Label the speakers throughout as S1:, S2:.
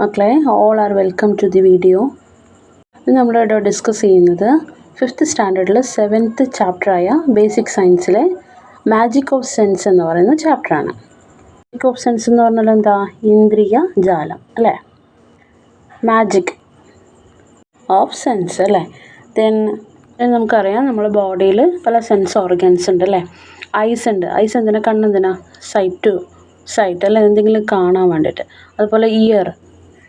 S1: മക്കളെ all are welcome to the video. ഇന്ന് നമ്മളിവിടെ ഡിസ്കസ് ചെയ്യുന്നത് 5th സ്റ്റാൻഡേർഡിൽ 7th ചാപ്റ്ററായ ബേസിക് സയൻസിലെ മാജിക് ഓഫ് സെൻസ് എന്ന് പറയുന്ന ചാപ്റ്ററാണ്. മാജിക് ഓഫ് സെൻസ് എന്ന് പറഞ്ഞാൽ എന്താ? ഇന്ദ്രിയ ജാലം അല്ലേ? മാജിക് ഓഫ് സെൻസ് അല്ലേ? ദെൻ നമുക്കറിയാം നമ്മുടെ ബോഡിയിൽ പല സെൻസ് ഓർഗൻസ് ഉണ്ട് അല്ലേ? ഐസ് ഉണ്ട്. ഐസ് എന്തിനാ? കണ്ണെന്തിനാ? സൈറ്റ് അല്ല, എന്തെങ്കിലും കാണാൻ വേണ്ടിയിട്ട്. അതുപോലെ ഇയർ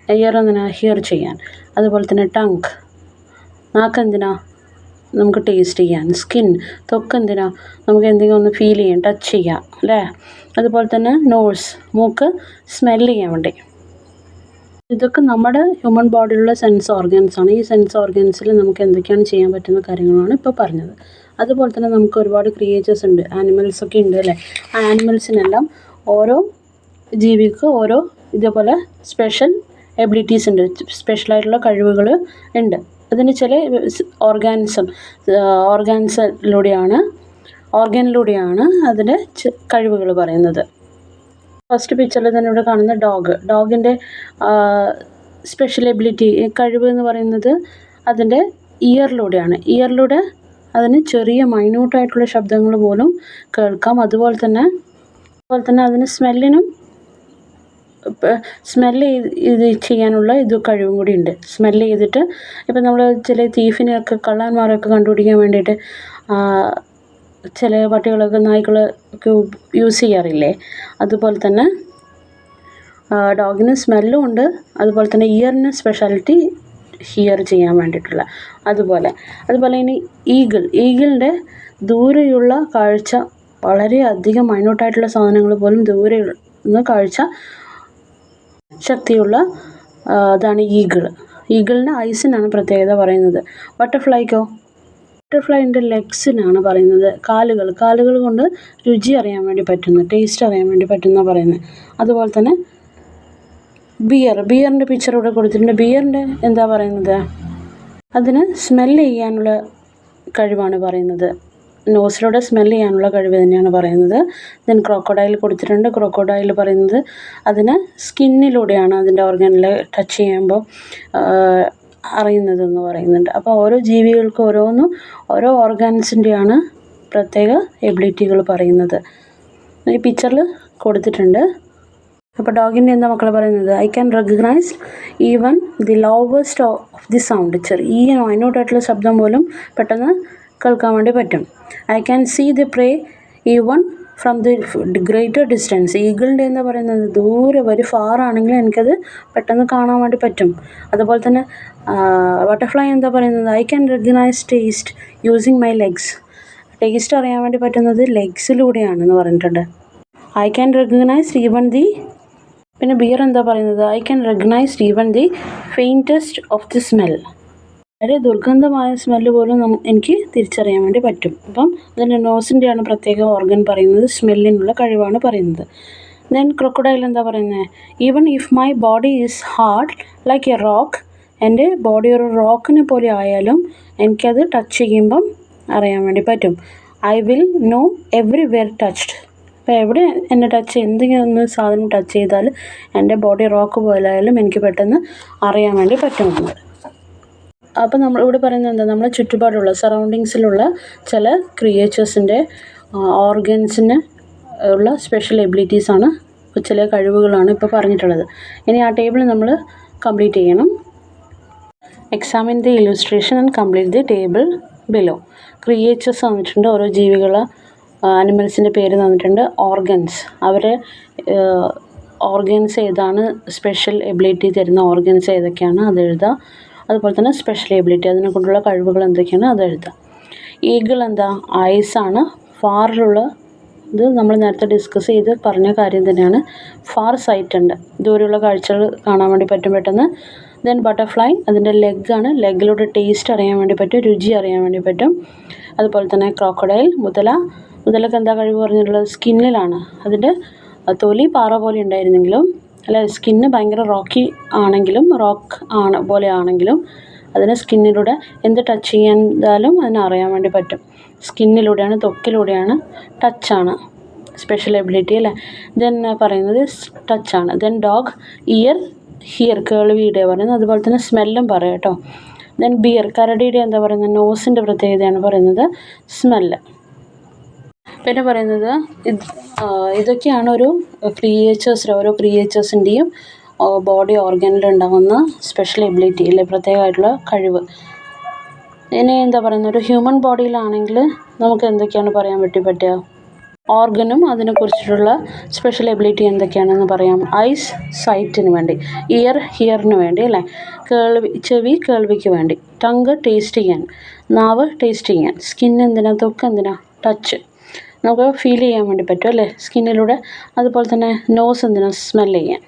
S1: എന്തിനാ? ഹിയർ ചെയ്യാൻ. അതുപോലെ തന്നെ ടങ്, നാക്ക് എന്തിനാ? നമുക്ക് ടേസ്റ്റ് ചെയ്യാൻ. സ്കിൻ, ത്വക്ക് എന്തിനാ? നമുക്ക് എന്തെങ്കിലും ഒന്ന് ഫീൽ ചെയ്യാൻ, ടച്ച് ചെയ്യാം അല്ലേ? അതുപോലെ തന്നെ നോസ്, മൂക്ക് സ്മെല്ല് ചെയ്യാൻ വേണ്ടി. ഇതൊക്കെ നമ്മുടെ ഹ്യൂമൻ ബോഡിയിലുള്ള സെൻസ് ഓർഗൻസ് ആണ്. ഈ സെൻസ് ഓർഗൻസിൽ നമുക്ക് എന്തൊക്കെയാണ് ചെയ്യാൻ പറ്റുന്ന കാര്യങ്ങളാണ് ഇപ്പോൾ പറഞ്ഞത്. അതുപോലെ തന്നെ നമുക്ക് ഒരുപാട് ക്രിയേച്ചേഴ്സ് ഉണ്ട്, ആനിമൽസൊക്കെ ഉണ്ട് അല്ലേ? ആ ആനിമൽസിനെല്ലാം ഓരോ ജീവിക്ക് ഓരോ ഇതേപോലെ സ്പെഷ്യൽ എബിലിറ്റീസ് ഉണ്ട്, സ്പെഷ്യലായിട്ടുള്ള കഴിവുകൾ ഉണ്ട്. അതിന് ചില ഓർഗനിലൂടെയാണ് അതിൻ്റെ കഴിവുകൾ പറയുന്നത്. ഫസ്റ്റ് പിക്ചറിൽ തന്നെ ഇവിടെ കാണുന്ന ഡോഗിൻ്റെ സ്പെഷ്യൽ എബിലിറ്റി, കഴിവ് എന്ന് പറയുന്നത് അതിൻ്റെ ഇയറിലൂടെ അതിന് ചെറിയ മൈന്യൂട്ടായിട്ടുള്ള ശബ്ദങ്ങൾ പോലും കേൾക്കാം. അതുപോലെ തന്നെ അതിന് സ്മെല്ല് ചെയ്യാനുള്ള കഴിവും കൂടി ഉണ്ട്. സ്മെല്ല് ചെയ്തിട്ട് ഇപ്പം നമ്മൾ ചില തീഫിനെയൊക്കെ കള്ളന്മാരൊക്കെ കണ്ടുപിടിക്കാൻ വേണ്ടിയിട്ട് ചില പട്ടികളൊക്കെ നായ്ക്കളൊക്കെ യൂസ് ചെയ്യാറില്ലേ? അതുപോലെ തന്നെ ഡോഗിന് സ്മെല്ലും ഉണ്ട്. അതുപോലെ തന്നെ ഇയറിന് സ്പെഷ്യാലിറ്റി ഹിയർ ചെയ്യാൻ വേണ്ടിയിട്ടുള്ള. അതുപോലെ ഇനി ഈഗിളിൻ്റെ ദൂരെയുള്ള കാഴ്ച, വളരെയധികം മൈന്യൂട്ടായിട്ടുള്ള സാധനങ്ങൾ പോലും ദൂരെ നിന്ന് കാഴ്ച ശക്തിയുള്ള അതാണ് ഈഗിളിന് ഐസിനാണ് പ്രത്യേകത പറയുന്നത്. ബട്ടർഫ്ലൈൻ്റെ ലെഗ്സിനാണ് പറയുന്നത്. കാലുകൾ കൊണ്ട് രുചി അറിയാൻ വേണ്ടി പറ്റുന്നു, ടേസ്റ്റ് അറിയാൻ വേണ്ടി പറ്റുന്ന പറയുന്നത്. അതുപോലെ തന്നെ ബിയറിൻ്റെ പിക്ചർ ഇവിടെ കൊടുത്തിട്ടുണ്ട്. ബിയറിൻ്റെ എന്താ പറയുന്നത്? അതിന് സ്മെല്ല് ചെയ്യാനുള്ള കഴിവാണ് പറയുന്നത്. നോസിലൂടെ സ്മെല്ല് ചെയ്യാനുള്ള കഴിവ് തന്നെയാണ് പറയുന്നത്. ദെൻ ക്രോക്കോഡൈൽ കൊടുത്തിട്ടുണ്ട്. ക്രോക്കോഡൈൽ പറയുന്നത് അതിന് സ്കിന്നിലൂടെയാണ് അതിൻ്റെ ഓർഗനിൽ ടച്ച് ചെയ്യുമ്പോൾ അറിയുന്നതെന്ന് പറയുന്നുണ്ട്. അപ്പോൾ ഓരോ ജീവികൾക്കും ഓരോ ഓർഗൻസിൻ്റെയാണ് പ്രത്യേക എബിലിറ്റികൾ പറയുന്നത്. ഈ പിക്ചറിൽ കൊടുത്തിട്ടുണ്ട്. അപ്പോൾ ഡോഗിൻ്റെ എന്താ മക്കളെ പറയുന്നത്? I can recognise even the lowest of the sound. ചെറിയ മൈന്യൂട്ടായിട്ടുള്ള ശബ്ദം പോലും പെട്ടെന്ന് കേൾക്കാൻ വേണ്ടി പറ്റും. I can see the prey even from the greater distance. ഈഗിളിൻ്റെ എന്താ പറയുന്നത്? ദൂരെ ഫാർ ആണെങ്കിലും എനിക്കത് പെട്ടെന്ന് കാണാൻ വേണ്ടി പറ്റും. അതുപോലെ തന്നെ ബട്ടർഫ്ലൈ എന്താ പറയുന്നത്? I can recognise taste using my legs. Taste അറിയാൻ വേണ്ടി പറ്റുന്നത് ലെഗ്സിലൂടെയാണെന്ന് പറഞ്ഞിട്ടുണ്ട്. I can recognise even the. പിന്നെ ബിയർ എന്താ പറയുന്നത്? I can recognise even the faintest of the smell. വളരെ ദുർഗന്ധമായ സ്മെല്ല് പോലും എനിക്ക് തിരിച്ചറിയാൻ വേണ്ടി പറ്റും. അപ്പം അതിൻ്റെ നോസിൻ്റെയാണ് പ്രത്യേക ഓർഗൻ പറയുന്നത്, സ്മെല്ലിനുള്ള കഴിവാണ് പറയുന്നത്. ദെൻ ക്രൊക്കഡൈൽ എന്താ പറയുന്നത്? Even if my body is hard like A rock. എൻ്റെ ബോഡി ഒരു റോക്കിനെ പോലെ ആയാലും എനിക്കത് ടച്ച് ചെയ്യുമ്പം അറിയാൻ വേണ്ടി പറ്റും. I will know everywhere touched. അപ്പോൾ എവിടെ എന്നെ എന്തെങ്കിലും ഒന്ന് സാധനം ടച്ച് ചെയ്താൽ എൻ്റെ ബോഡി റോക്ക് പോലെ ആയാലും എനിക്ക് പെട്ടെന്ന് അറിയാൻ വേണ്ടി പറ്റുന്നുണ്ട്. അപ്പോൾ നമ്മൾ ഇവിടെ പറയുന്നത് എന്താ? നമ്മളെ ചുറ്റുപാടുള്ള സറൗണ്ടിങ്സിലുള്ള ചില ക്രിയേച്ചേഴ്സിൻ്റെ ഓർഗൻസിന് ഉള്ള സ്പെഷ്യൽ എബിലിറ്റീസാണ്, ചില കഴിവുകളാണ് ഇപ്പോൾ പറഞ്ഞിട്ടുള്ളത്. ഇനി ആ ടേബിൾ നമ്മൾ കംപ്ലീറ്റ് ചെയ്യണം. Examine the illustration and complete the table below. Creatures തന്നിട്ടുണ്ട്, ഓരോ ആനിമൽസിൻ്റെ പേര് തന്നിട്ടുണ്ട്. അവരെ ഓർഗൻസ് ഏതാണ്, സ്പെഷ്യൽ എബിലിറ്റി തരുന്ന ഓർഗൻസ് ഏതൊക്കെയാണ് അത് എഴുതുക. അതുപോലെ തന്നെ സ്പെഷ്യൽ എബിലിറ്റി, അതിനെ കൊണ്ടുള്ള കഴിവുകൾ എന്തൊക്കെയാണ് അത് എഴുതുക. ഈഗിൾ എന്താ? ഐസാണ്. ഫാറിലുള്ള ഇത് നമ്മൾ നേരത്തെ ഡിസ്കസ് ചെയ്ത് പറഞ്ഞ കാര്യം തന്നെയാണ്. ഫാർ സൈറ്റ് ഉണ്ട്, ദൂരെയുള്ള കാഴ്ചകൾ കാണാൻ വേണ്ടി പറ്റും പെട്ടെന്ന്. ദെൻ ബട്ടർഫ്ലൈ അതിൻ്റെ ലെഗാണ്, ലെഗിലൂടെ ടേസ്റ്റ് അറിയാൻ വേണ്ടി പറ്റും, രുചി അറിയാൻ വേണ്ടി പറ്റും. അതുപോലെ തന്നെ ക്രോക്കഡൈൽ, മുതലക്ക് എന്താ കഴിവ് പറഞ്ഞിട്ടുള്ളത്? സ്കിന്നിലാണ്. അതിൻ്റെ തൊലി പാറ പോലെ ഉണ്ടായിരുന്നെങ്കിലും സ്കിന്ന് ഭയങ്കര റോക്ക് പോലെ ആണെങ്കിലും അതിന് സ്കിന്നിലൂടെ എന്ത് ടച്ച് ചെയ്താലും അതിനെ അറിയാൻ വേണ്ടി പറ്റും. സ്കിന്നിലൂടെയാണ്, ത്വക്കിലൂടെയാണ്, ടച്ചാണ് സ്പെഷ്യൽ എബിലിറ്റി അല്ലേ? ദെൻ പറയുന്നത് ടച്ചാണ്. ദെൻ ഡോഗ് ഹിയർ കേൾവിയുടെ പറയുന്നത്. അതുപോലെ തന്നെ സ്മെല്ലും പറയാം കേട്ടോ. ദെൻ ബിയർ കരടിയുടെ എന്താ പറയുന്നത്, നോസിൻ്റെ പ്രത്യേകതയാണ് പറയുന്നത് സ്മെല്ല്. പിന്നെ പറയുന്നത് ഇതൊക്കെയാണ് ഓരോ ക്രിയേച്ചേഴ്സിൻ്റെയും ബോഡി ഓർഗനിലുണ്ടാകുന്ന സ്പെഷ്യൽ എബിലിറ്റി അല്ലെ, പ്രത്യേകമായിട്ടുള്ള കഴിവ്. ഇനി എന്താ പറയുന്നത്, ഒരു ഹ്യൂമൻ ബോഡിയിലാണെങ്കിൽ നമുക്ക് എന്തൊക്കെയാണ് പറയാൻ പറ്റുക, ഓർഗനും അതിനെക്കുറിച്ചിട്ടുള്ള സ്പെഷ്യൽ എബിലിറ്റി എന്തൊക്കെയാണെന്ന് പറയാം. ഐസ് സൈറ്റിന് വേണ്ടി, ഇയർ ഹിയറിന് വേണ്ടി അല്ലേ, ചെവി കേൾവിക്ക് വേണ്ടി, ടങ്ക് ടേസ്റ്റ് ചെയ്യാൻ, നാവ് ടേസ്റ്റ് ചെയ്യാൻ, സ്കിൻ എന്തിനാ, ത്വക്ക് എന്തിനാ, ടച്ച് നമുക്ക് ഫീൽ ചെയ്യാൻ വേണ്ടി പറ്റും അല്ലേ സ്കിന്നിലൂടെ. അതുപോലെ തന്നെ നോസ് എന്തിനാ, സ്മെൽ ചെയ്യാൻ.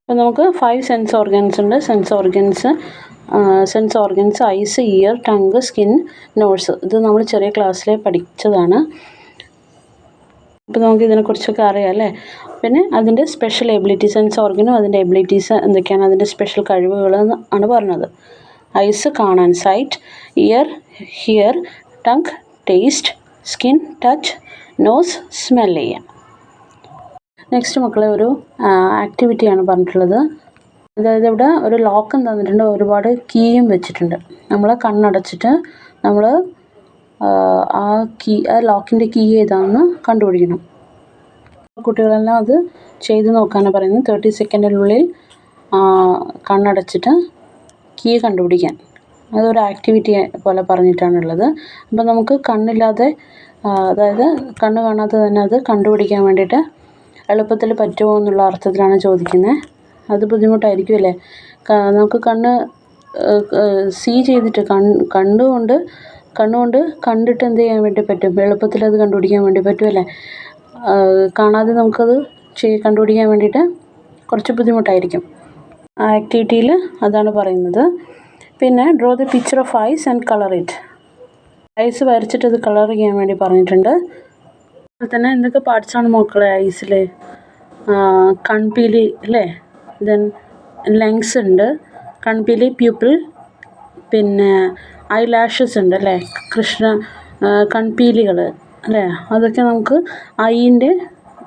S1: അപ്പോൾ നമുക്ക് 5 സെൻസ് ഓർഗൻസ് ഉണ്ട്. Sense organs eyes, ear, tongue, skin, nose. ഇത് നമ്മൾ ചെറിയ ക്ലാസ്സിൽ പഠിച്ചതാണ്. അപ്പോൾ നമുക്ക് ഇതിനെക്കുറിച്ചൊക്കെ അറിയാം അല്ലേ. പിന്നെ അതിൻ്റെ സ്പെഷ്യൽ എബിലിറ്റി, സെൻസ് ഓർഗനും അതിൻ്റെ എബിലിറ്റീസ് എന്തൊക്കെയാണ്, അതിൻ്റെ സ്പെഷ്യൽ കഴിവുകൾ ആണ് പറഞ്ഞത്. ഐസ് കാണാൻ, sight, ear hear, tongue taste, skin touch, nose smell ചെയ്യാം. നെക്സ്റ്റ് മക്കളെ ഒരു ആക്ടിവിറ്റിയാണ് പറഞ്ഞിട്ടുള്ളത്. അതായത് ഇവിടെ ഒരു ലോക്കും തന്നിട്ടുണ്ട്, ഒരുപാട് കീയും വെച്ചിട്ടുണ്ട്. നമ്മൾ കണ്ണടച്ചിട്ട് നമ്മൾ ആ ലോക്കിൻ്റെ കീ ഏതാണെന്ന് കണ്ടുപിടിക്കണം. കുട്ടികളെല്ലാം അത് ചെയ്ത് നോക്കാനാണ് പറയുന്നത്. 30 സെക്കൻഡിനുള്ളിൽ കണ്ണടച്ചിട്ട് കീ കണ്ടുപിടിക്കാൻ. അതൊരു ആക്ടിവിറ്റി പോലെ പറഞ്ഞിട്ടാണുള്ളത്. അപ്പോൾ നമുക്ക് കണ്ണില്ലാതെ, അതായത് കണ്ണ് കാണാതെ തന്നെ അത് കണ്ടുപിടിക്കാൻ വേണ്ടിയിട്ട് എളുപ്പത്തിൽ പറ്റുമോ എന്നുള്ള അർത്ഥത്തിലാണ് ചോദിക്കുന്നത്. അത് ബുദ്ധിമുട്ടായിരിക്കും അല്ലേ. നമുക്ക് കണ്ണ് ചെയ്തിട്ട് കണ്ണുകൊണ്ട് കണ്ടിട്ട് എന്ത് ചെയ്യാൻ വേണ്ടി പറ്റും, എളുപ്പത്തിൽ അത് കണ്ടുപിടിക്കാൻ വേണ്ടി പറ്റും അല്ലേ. കാണാതെ നമുക്കത് കണ്ടുപിടിക്കാൻ വേണ്ടിയിട്ട് കുറച്ച് ബുദ്ധിമുട്ടായിരിക്കും. ആ ആക്ടിവിറ്റിയിൽ അതാണ് പറയുന്നത്. പിന്നെ draw the picture of eyes and colour it. Eyes വരച്ചിട്ട് അത് കളർ ചെയ്യാൻ വേണ്ടി പറഞ്ഞിട്ടുണ്ട്. അതുപോലെ തന്നെ എന്തൊക്കെ പാർട്സാണ് മക്കളെ ഐസിൽ, കൺപീലി അല്ലേ, ദെൻ ലെങ്സ് ഉണ്ട്, കൺപീലി, പ്യൂപ്പിൾ, പിന്നെ ഐ ലാഷസ് ഉണ്ട് അല്ലേ, കൺപീലികൾ അല്ലേ. അതൊക്കെ നമുക്ക് ഐൻ്റെ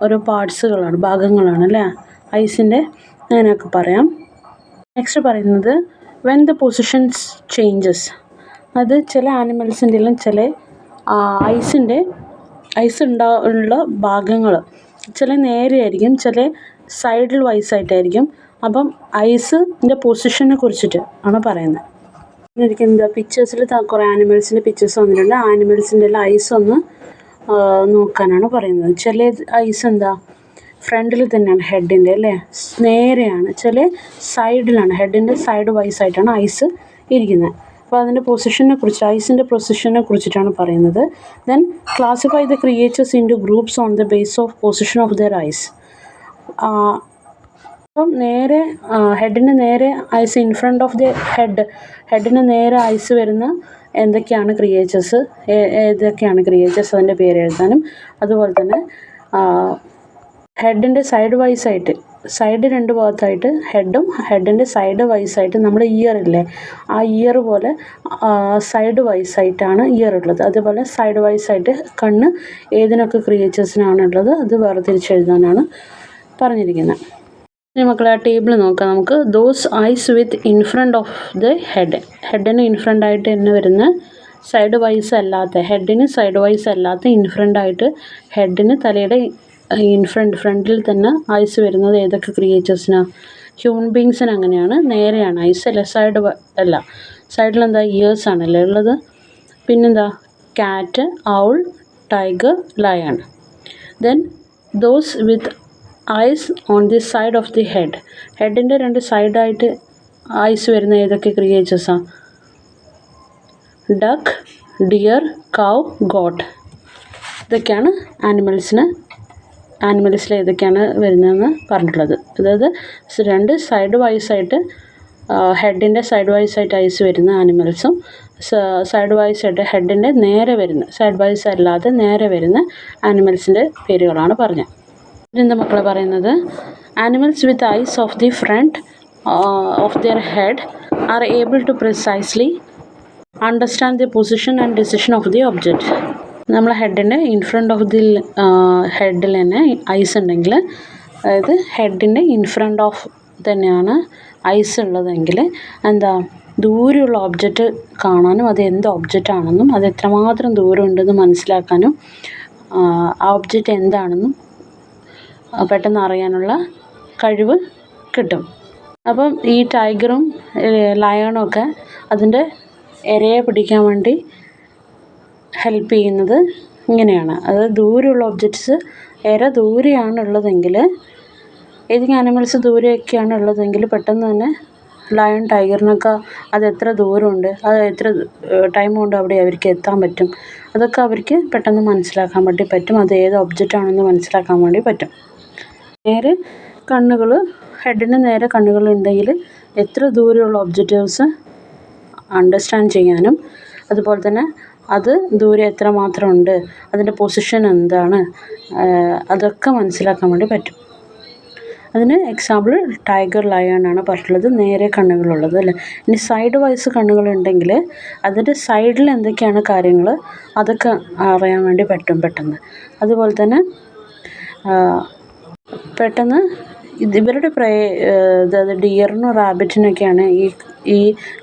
S1: ഓരോ പാർട്സുകളാണ്, ഭാഗങ്ങളാണ് അല്ലേ ഐസിൻ്റെ, അങ്ങനെയൊക്കെ പറയാം. നെക്സ്റ്റ് പറയുന്നത് വെൻ ദ പൊസിഷൻസ് ചേഞ്ചസ്. അത് ചില ആനിമൽസിൻ്റെ എല്ലാം ചില ഐസ് ഉള്ള ഭാഗങ്ങൾ ചില നേരെയായിരിക്കും, ചില സൈഡിൽ വൈസായിട്ടായിരിക്കും. അപ്പം ഐസിൻ്റെ പൊസിഷനെ കുറിച്ചിട്ട് ആണ് പറയുന്നത്. എന്താ പിക്ചേഴ്സിൽ കുറേ ആനിമൽസിൻ്റെ പിക്ചേഴ്സ് വന്നിട്ടുണ്ട്. ആനിമൽസിൻ്റെ എല്ലാം ഐസ് ഒന്ന് നോക്കാനാണ് പറയുന്നത്. ചില ഐസ് എന്താ ഫ്രണ്ടിൽ തന്നെയാണ്, ഹെഡിൻ്റെ അല്ലേ, നേരെയാണ്. ചില സൈഡിലാണ്, ഹെഡിൻ്റെ സൈഡ് വൈസായിട്ടാണ് ഐസ് ഇരിക്കുന്നത്. അപ്പോൾ അതിൻ്റെ ഐസിൻ്റെ പൊസിഷനെ കുറിച്ചിട്ടാണ് പറയുന്നത്. Then classify the creatures into groups on the base of position of their eyes. അപ്പം നേരെ ഹെഡിന് നേരെ eyes, in front of the ഹെഡിന് നേരെ ഐസ് വരുന്ന ഏതൊക്കെയാണ് ക്രിയേച്ചേഴ്സ് അതിൻ്റെ പേര് എഴുതാനും. അതുപോലെ തന്നെ ഹെഡിൻ്റെ സൈഡ് രണ്ട് ഭാഗത്തായിട്ട് ഹെഡിൻ്റെ സൈഡ് വൈസായിട്ട് നമ്മുടെ ഇയർ ഇല്ലേ, ആ ഇയർ പോലെ സൈഡ് വൈസായിട്ടാണ് ഇയർ ഉള്ളത്. അതുപോലെ സൈഡ് വൈസായിട്ട് കണ്ണ് ഏതിനൊക്കെ ക്രിയേച്ചേഴ്സിനാണുള്ളത് അത് വേർതിരിച്ചെഴുതാനാണ് പറഞ്ഞിരിക്കുന്നത്. ഇനി മക്കളെ ആ ടേബിൾ നോക്കാം നമുക്ക്. Those eyes with in front of the ഹെഡിന് ഇൻ ഫ്രണ്ട് ആയിട്ട് തന്നെ വരുന്ന, സൈഡ് വൈസ് അല്ലാത്ത, ഹെഡിന് സൈഡ് വൈസ് അല്ലാത്ത ഇൻ ഫ്രണ്ട് ആയിട്ട്, ഹെഡിന് തലയുടെ ഫ്രണ്ടിൽ തന്നെ ഐസ് വരുന്നത് ഏതൊക്കെ ക്രിയേച്ചേഴ്സിനാണ്, ഹ്യൂമൻ ബീങ്സിന് അങ്ങനെയാണ്, നേരെയാണ് ഐസ് അല്ല, സൈഡിൽ എന്താ ഇയേഴ്സ് ആണല്ലേ ഉള്ളത്. പിന്നെന്താ cat, owl, tiger, lion. Then those with eyes on the side of the ഹെഡിൻ്റെ രണ്ട് സൈഡായിട്ട് ഐസ് വരുന്ന ഏതൊക്കെ ക്രിയേച്ചേഴ്സാണ്, ഡക്ക്, ഡിയർ, കൗ, ഗോട്ട്. ഇതൊക്കെയാണ് ആനിമൽസിൽ ഏതൊക്കെയാണ് വരുന്നതെന്ന് പറഞ്ഞിട്ടുള്ളത്. അതായത് രണ്ട് സൈഡ് വൈസായിട്ട്, ഹെഡിൻ്റെ സൈഡ് വൈസായിട്ട് ഐസ് വരുന്ന ആനിമൽസും, സൈഡ് വൈസായിട്ട് ഹെഡിൻ്റെ നേരെ വരുന്ന, സൈഡ് വൈസ് അല്ലാതെ നേരെ വരുന്ന ആനിമൽസിൻ്റെ പേരുകളാണ് പറഞ്ഞത്. എന്താ മക്കളെ പറയുന്നത്, animals with eyes of the front of their head are able to precisely understand the position and decision of the object. നമ്മളെ ഹെഡിൻ്റെ ഇൻ ഫ്രണ്ട് ഓഫ് ദി ഹെഡിൽ തന്നെ ഐസ് ഉണ്ടെങ്കിൽ, അതായത് ഹെഡിൻ്റെ ഇൻ ഫ്രണ്ട് ഓഫ് തന്നെയാണ് ഐസ് ഉള്ളതെങ്കിൽ എന്താ ദൂരെയുള്ള ഒബ്ജക്റ്റ് കാണാനും അത് എന്ത് ഒബ്ജക്റ്റ് ആണെന്നും അത് എത്രമാത്രം ദൂരം ഉണ്ടെന്ന് മനസ്സിലാക്കാനും ആ ഒബ്ജക്റ്റ് എന്താണെന്നും പെട്ടെന്ന് അറിയാനുള്ള കഴിവ് കിട്ടും. അപ്പം ഈ ടൈഗറും ലയണും ഒക്കെ അതിൻ്റെ ഇരയെ പിടിക്കാൻ വേണ്ടി ഹെൽപ്പ് ചെയ്യുന്നത് ഇങ്ങനെയാണ്. അതായത് ദൂരെയുള്ള ഒബ്ജക്ട്സ് ഇര ദൂരെയാണ് ഉള്ളതെങ്കിൽ, ഏതെങ്കിലും ആനിമൽസ് ദൂരെയൊക്കെയാണ് ഉള്ളതെങ്കിൽ പെട്ടെന്ന് തന്നെ ലയൺ ടൈഗറിനൊക്കെ അത് എത്ര ദൂരമുണ്ട്, അത് എത്ര ടൈം കൊണ്ട് അവിടെ അവർക്ക് എത്താൻ പറ്റും, അതൊക്കെ അവർക്ക് പെട്ടെന്ന് മനസ്സിലാക്കാൻ വേണ്ടി പറ്റും. അത് ഏത് ഒബ്ജക്റ്റ് ആണെന്ന് മനസ്സിലാക്കാൻ വേണ്ടി പറ്റും. നേരെ കണ്ണുകൾ, ഹെഡിന് നേരെ കണ്ണുകളുണ്ടെങ്കിൽ എത്ര ദൂരെയുള്ള ഒബ്ജക്റ്റീവ്സ് അണ്ടർസ്റ്റാൻഡ് ചെയ്യാനും അതുപോലെ തന്നെ അത് ദൂരെ എത്രമാത്രം ഉണ്ട്, അതിൻ്റെ പൊസിഷൻ എന്താണ്, അതൊക്കെ മനസ്സിലാക്കാൻ വേണ്ടി പറ്റും. അതിന് എക്സാമ്പിൾ ടൈഗർ, ലയൺ ആണ് പറഞ്ഞിട്ടുള്ളത്, നേരെ കണ്ണുകളുള്ളത് അല്ലേ. ഇനി സൈഡ് വൈസ് കണ്ണുകളുണ്ടെങ്കിൽ അതിൻ്റെ സൈഡിൽ എന്തൊക്കെയാണ് കാര്യങ്ങൾ അതൊക്കെ അറിയാൻ വേണ്ടി പറ്റും പെട്ടെന്ന്. അതുപോലെ തന്നെ പെട്ടെന്ന് ഇവരുടെ അതായത് ഡിയറിനും റാബിറ്റിനൊക്കെയാണ് ഈ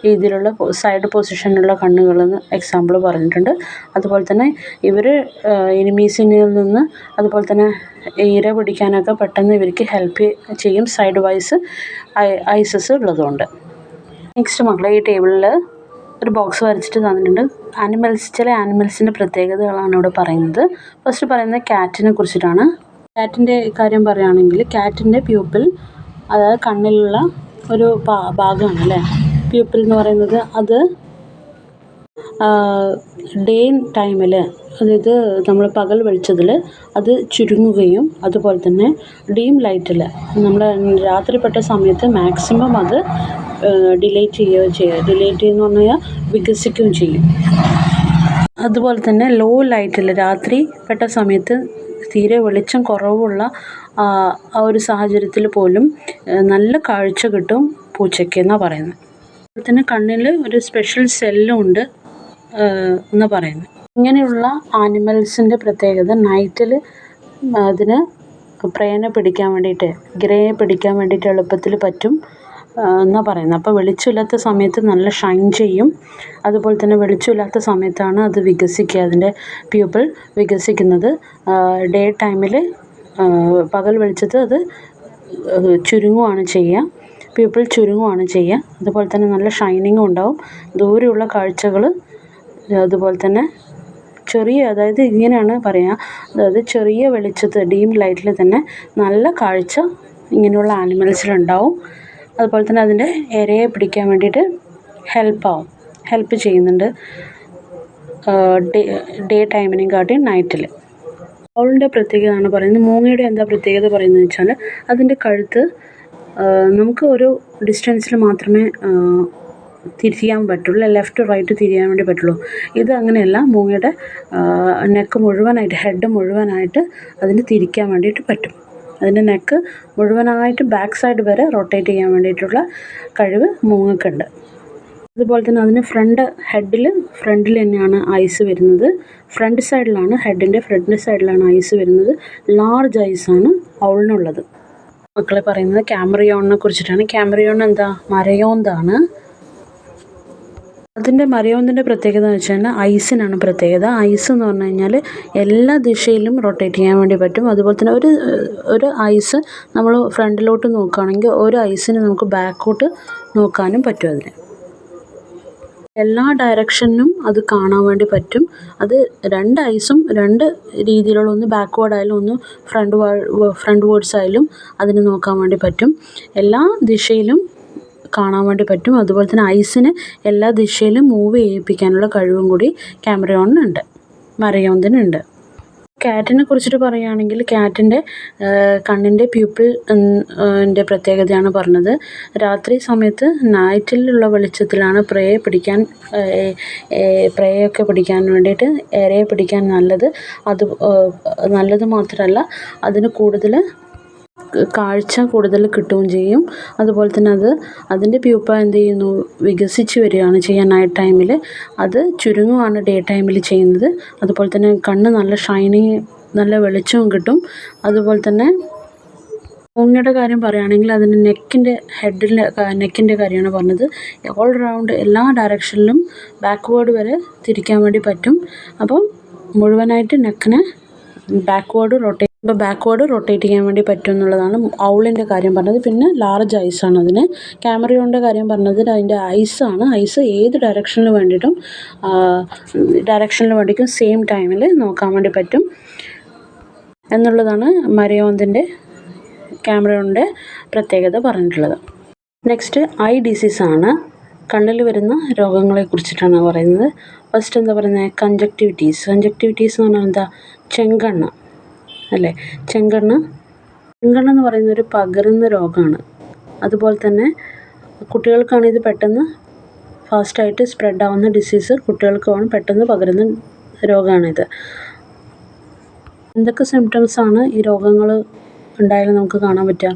S1: രീതിയിലുള്ള സൈഡ് പൊസിഷനിലുള്ള കണ്ണുകളെന്ന് എക്സാമ്പിൾ പറഞ്ഞിട്ടുണ്ട്. അതുപോലെ തന്നെ ഇവർ എനിമീസിൽ നിന്ന് അതുപോലെ തന്നെ ഇര പിടിക്കാനൊക്കെ പെട്ടെന്ന് ഇവർക്ക് ഹെൽപ്പ് ചെയ്യും, സൈഡ് വൈസ് ഐസസ് ഉള്ളതുകൊണ്ട്. നെക്സ്റ്റ് മക്കളെ, ഈ ടേബിളിൽ ഒരു ബോക്സ് വരച്ചിട്ട് തന്നിട്ടുണ്ട്. ചില ആനിമൽസിൻ്റെ പ്രത്യേകതകളാണ് ഇവിടെ പറയുന്നത്. ഫസ്റ്റ് പറയുന്നത് ക്യാറ്റിനെ കുറിച്ചിട്ടാണ്. ക്യാറ്റിൻ്റെ കാര്യം പറയുകയാണെങ്കിൽ ക്യാറ്റിൻ്റെ പ്യൂപ്പിൾ, അതായത് കണ്ണിലുള്ള ഒരു ഭാഗമാണ് അല്ലേ പ്യൂപ്പിൾ എന്ന് പറയുന്നത്. അത് ഡേ ടൈമിൽ, അതായത് നമ്മൾ പകൽ വെളിച്ചത്തിൽ അത് ചുരുങ്ങുകയും അതുപോലെ തന്നെ ഡീം ലൈറ്റിൽ നമ്മൾ രാത്രിപ്പെട്ട സമയത്ത് മാക്സിമം അത് ഡിലേറ്റ് ചെയ്യുമെന്ന് പറഞ്ഞാൽ വികസിക്കുകയും ചെയ്യും. അതുപോലെ തന്നെ ലോ ലൈറ്റിൽ രാത്രിപ്പെട്ട സമയത്ത് തീരെ വെളിച്ചം കുറവുള്ള ആ ഒരു സാഹചര്യത്തിൽ പോലും നല്ല കാഴ്ച കിട്ടും പൂച്ചയ്ക്ക് എന്നാണ് പറയുന്നത്. അതുപോലെ തന്നെ കണ്ണിൽ ഒരു സ്പെഷ്യൽ സെല്ലും ഉണ്ട് എന്ന് പറയുന്നത്. ഇങ്ങനെയുള്ള ആനിമൽസിൻ്റെ പ്രത്യേകത നൈറ്റിൽ അതിന് പ്രേനെ പിടിക്കാൻ വേണ്ടിയിട്ട്, ഇരയെ പിടിക്കാൻ വേണ്ടിയിട്ട് എളുപ്പത്തിൽ പറ്റും എന്നാണ് പറയുന്നത്. അപ്പോൾ വെളിച്ചമില്ലാത്ത സമയത്ത് നല്ല ഷൈൻ ചെയ്യും. അതുപോലെ തന്നെ വെളിച്ചമില്ലാത്ത സമയത്താണ് അത് വികസിക്കുക, അതിൻ്റെ പ്യൂപ്പിൾ വികസിക്കുന്നത്. ഡേ ടൈമിൽ പകൽ വെളിച്ചത്ത് അത് ചുരുങ്ങുകയാണ് ചെയ്യുക, പ്യൂപ്പിൾ ചുരുങ്ങുകയാണ് ചെയ്യുക. അതുപോലെ തന്നെ നല്ല ഷൈനിങ്ങും ഉണ്ടാവും, ദൂരെയുള്ള കാഴ്ചകൾ. അതുപോലെ തന്നെ അതായത് ഇങ്ങനെയാണ് പറയുക, അതായത് ചെറിയ വെളിച്ചത്ത് ഡീം ലൈറ്റിൽ തന്നെ നല്ല കാഴ്ച ഇങ്ങനെയുള്ള ആനിമൽസിലുണ്ടാവും. അതുപോലെ തന്നെ അതിൻ്റെ ഇരയെ പിടിക്കാൻ വേണ്ടിയിട്ട് ഹെൽപ്പ് ചെയ്യുന്നുണ്ട് ഡേ ടൈമിനെയും കാട്ടി നൈറ്റിൽ. അവളുടെ പ്രത്യേകതയാണ് പറയുന്നത്. മൂങ്ങയുടെ എന്താ പ്രത്യേകത പറയുന്നത് വെച്ചാൽ അതിൻ്റെ കഴുത്ത് നമുക്ക് ഒരു ഡിസ്റ്റൻസിൽ മാത്രമേ തിരിയാൻ പറ്റുള്ളൂ, ലെഫ്റ്റ് റൈറ്റ് തിരിയാൻ വേണ്ടി പറ്റുള്ളൂ. ഇത് അങ്ങനെയല്ല, മൂങ്ങയുടെ നെക്ക് മുഴുവനായിട്ട്, ഹെഡ് മുഴുവനായിട്ട് അതിന് തിരിക്കാൻ വേണ്ടിയിട്ട് പറ്റും. അതിൻ്റെ നെക്ക് മുഴുവനായിട്ട് ബാക്ക് സൈഡ് വരെ റൊട്ടേറ്റ് ചെയ്യാൻ വേണ്ടിയിട്ടുള്ള കഴിവ് മൂങ്ങക്കുണ്ട്. അതുപോലെ തന്നെ അതിന് ഫ്രണ്ടിൽ തന്നെയാണ് ഐസ് വരുന്നത്. ഫ്രണ്ട് സൈഡിലാണ്, ഹെഡിൻ്റെ ഫ്രണ്ട് സൈഡിലാണ് ഐസ് വരുന്നത്. ലാർജ് ഐസാണ് ഔളിനുള്ളത്. മക്കളെ പറയുന്നത് ക്യാമറിയോണിനെ കുറിച്ചിട്ടാണ്. ക്യാമറിയോൺ എന്താ, മരയോന്താണ്. അതിൻ്റെ മരയോന്തിൻ്റെ പ്രത്യേകത എന്ന് വെച്ച് കഴിഞ്ഞാൽ ഐസിനാണ് പ്രത്യേകത. ഐസ് എന്ന് പറഞ്ഞു കഴിഞ്ഞാൽ എല്ലാ ദിശയിലും റൊട്ടേറ്റ് ചെയ്യാൻ വേണ്ടി പറ്റും. അതുപോലെ തന്നെ ഒരു ഐസ് നമ്മൾ ഫ്രണ്ടിലോട്ട് നോക്കുകയാണെങ്കിൽ ഒരു ഐസിന് നമുക്ക് ബാക്കോട്ട് നോക്കാനും പറ്റും. അതിന് എല്ലാ ഡയറക്ഷനിലും അത് കാണാൻ വേണ്ടി പറ്റും. അത് രണ്ട് ഐസും രണ്ട് രീതിയിലുള്ള, ഒന്ന് ബാക്ക്വേർഡ് ആയാലും ഒന്ന് ഫ്രണ്ട് വേർഡ്സ് ആയാലും അതിന് നോക്കാൻ വേണ്ടി പറ്റും. എല്ലാ ദിശയിലും കാണാൻ വേണ്ടി പറ്റും. അതുപോലെ തന്നെ ഐസിന് എല്ലാ ദിശയിലും മൂവ് ചെയ്യിപ്പിക്കാനുള്ള കഴിവും കൂടി ക്യാമറിയോണിനുണ്ട്, മരയോന്തിനുണ്ട്. ക്യാറ്റിനെ കുറിച്ചിട്ട് പറയുകയാണെങ്കിൽ ക്യാറ്റിൻ്റെ കണ്ണിൻ്റെ പ്യൂപ്പിളിൻ്റെ പ്രത്യേകതയാണ് പറഞ്ഞത്. രാത്രി സമയത്ത് നൈറ്റിലുള്ള വെളിച്ചത്തിലാണ് പ്രേയൊക്കെ പിടിക്കാൻ വേണ്ടിയിട്ട്, ഇരയെ പിടിക്കാൻ നല്ലത്. അത് നല്ലത് മാത്രമല്ല, അതിന് കാഴ്ച കൂടുതൽ കിട്ടുകയും ചെയ്യും. അതുപോലെ തന്നെ അതിൻ്റെ പ്യൂപ്പ എന്ത് ചെയ്യുന്നു, വികസിച്ച് വരികയാണ് ചെയ്യുക നൈറ്റ് ടൈമിൽ. അത് ചുരുങ്ങുകയാണ് ഡേ ടൈമിൽ ചെയ്യുന്നത്. അതുപോലെ തന്നെ കണ്ണ് നല്ല ഷൈനിങ്, നല്ല വെളിച്ചവും കിട്ടും. അതുപോലെ തന്നെ ന്യൂമോണിയയുടെ കാര്യം പറയുകയാണെങ്കിൽ അതിന് നെക്കിൻ്റെ കാര്യമാണ് പറഞ്ഞത്. ഓൾ റൗണ്ട് എല്ലാ ഡയറക്ഷനിലും ബാക്ക്വേർഡ് വരെ തിരിക്കാൻ വേണ്ടി പറ്റും. അപ്പം മുഴുവനായിട്ട് നെക്കിനെ ബാക്ക്വേർഡ് റൊട്ടേറ്റ് ചെയ്യാൻ വേണ്ടി പറ്റും എന്നുള്ളതാണ് ഔളിൻ്റെ കാര്യം പറഞ്ഞത്. പിന്നെ ലാർജ് ഐസാണ് അതിന്. ക്യാമറിയോണിൻ്റെ കാര്യം പറഞ്ഞത് അതിൻ്റെ ഐസാണ്. ഐസ് ഏത് ഡയറക്ഷനിൽ വേണ്ടിയിട്ടും സെയിം ടൈമിൽ നോക്കാൻ വേണ്ടി പറ്റും എന്നുള്ളതാണ് ക്യാമറയോണിൻ്റെ പ്രത്യേകത പറഞ്ഞിട്ടുള്ളത്. നെക്സ്റ്റ് ഐ ഡിസീസാണ്. കണ്ണിൽ വരുന്ന രോഗങ്ങളെ കുറിച്ചിട്ടാണ് പറയുന്നത്. ഫസ്റ്റ് എന്താ പറയുന്നത്? കൺജക്റ്റിവിറ്റീസ് എന്ന് പറഞ്ഞാൽ എന്താ? ചെങ്കണ്ണ് അല്ലേ? ചെങ്കണ്ണ് എന്ന് പറയുന്ന ഒരു പകരുന്ന രോഗമാണ്. അതുപോലെ തന്നെ കുട്ടികൾക്കാണ് ഇത് പെട്ടെന്ന് ഫാസ്റ്റായിട്ട് സ്പ്രെഡ് ആവുന്ന ഡിസീസ്. കുട്ടികൾക്കാണ് പെട്ടെന്ന് പകരുന്ന രോഗമാണിത്. എന്തൊക്കെ സിംറ്റംസാണ് ഈ രോഗങ്ങൾ ഉണ്ടായാലും നമുക്ക് കാണാൻ പറ്റുക?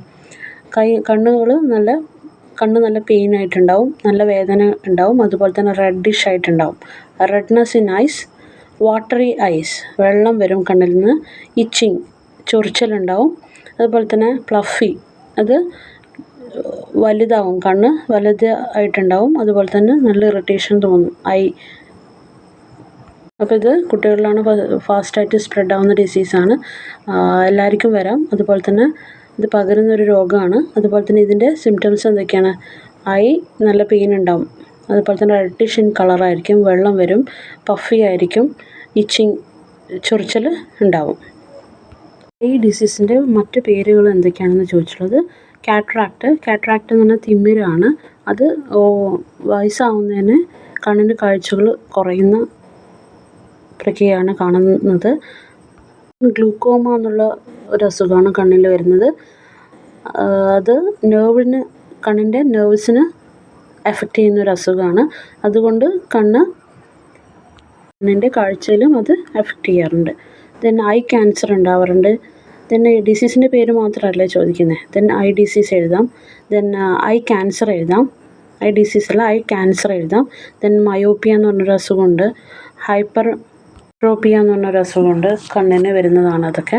S1: കണ്ണ് നല്ല പെയിൻ ആയിട്ടുണ്ടാവും, നല്ല വേദന ഉണ്ടാവും, അതുപോലെ തന്നെ റെഡിഷ് ആയിട്ടുണ്ടാവും. Redness in eyes, watery eyes, വെള്ളം വരും കണ്ണിൽ നിന്ന്. ഇച്ചിങ്, ചൊറിച്ചിലുണ്ടാവും. അതുപോലെ തന്നെ ഫ്ലഫി, അത് വലുതാവും, കണ്ണ് വലുതായിട്ടുണ്ടാവും. അതുപോലെ തന്നെ നല്ല ഇറിറ്റേഷൻ തോന്നും അപ്പോൾ ഇത് കുട്ടികളിലാണ് ഫാസ്റ്റായിട്ട് സ്പ്രെഡ് ആവുന്ന ഡിസീസാണ്. എല്ലാവർക്കും വരാം. അതുപോലെ തന്നെ ഇത് പകരുന്നൊരു രോഗമാണ്. അതുപോലെ തന്നെ ഇതിൻ്റെ സിംറ്റംസ് എന്തൊക്കെയാണ്? നല്ല പെയിൻ ഉണ്ടാവും. അതുപോലെ തന്നെ റെഡിഷ് ഇൻ കളറായിരിക്കും, വെള്ളം വരും, പഫി ആയിരിക്കും, ഇച്ചിങ്, ചൊറിച്ചൽ ഉണ്ടാവും. ഈ ഡിസീസിൻ്റെ മറ്റ് പേരുകൾ എന്തൊക്കെയാണെന്ന് ചോദിച്ചിട്ടുള്ളത്. കാറ്ററാക്ട് എന്ന് പറഞ്ഞാൽ തിമിരാണ്. അത് വയസ്സാവുന്നതിന് കണ്ണിന് കാഴ്ചകൾ കുറയുന്ന പ്രക്രിയയാണ് കാണുന്നത്. ഗ്ലൂക്കോമ എന്നുള്ള ഒരു അസുഖമാണ് കണ്ണിൽ വരുന്നത്. അത് കണ്ണിൻ്റെ നെർവ്സിന് എഫക്റ്റ് ചെയ്യുന്ന ഒരു അസുഖമാണ്. അതുകൊണ്ട് കണ്ണിൻ്റെ കാഴ്ചയിലും അത് എഫക്റ്റ് ചെയ്യാറുണ്ട്. ദെൻ ഐ ക്യാൻസർ ഉണ്ടാവാറുണ്ട്. ദെൻ ഡിസീസിൻ്റെ പേര് മാത്രമല്ല ചോദിക്കുന്നത്. ദെൻ ഐ ഡിസീസ് എഴുതാം. ദെൻ ഐ ക്യാൻസർ എഴുതാം. ഐ ഡിസീസ് അല്ല, ഐ ക്യാൻസർ എഴുതാം. ദെൻ മയോപ്പിയ എന്ന് പറഞ്ഞൊരു അസുഖമുണ്ട്. ഹൈപ്പർട്രോപ്പിയ എന്ന് പറഞ്ഞൊരു അസുഖമുണ്ട്. കണ്ണിന് വരുന്നതാണ് അതൊക്കെ.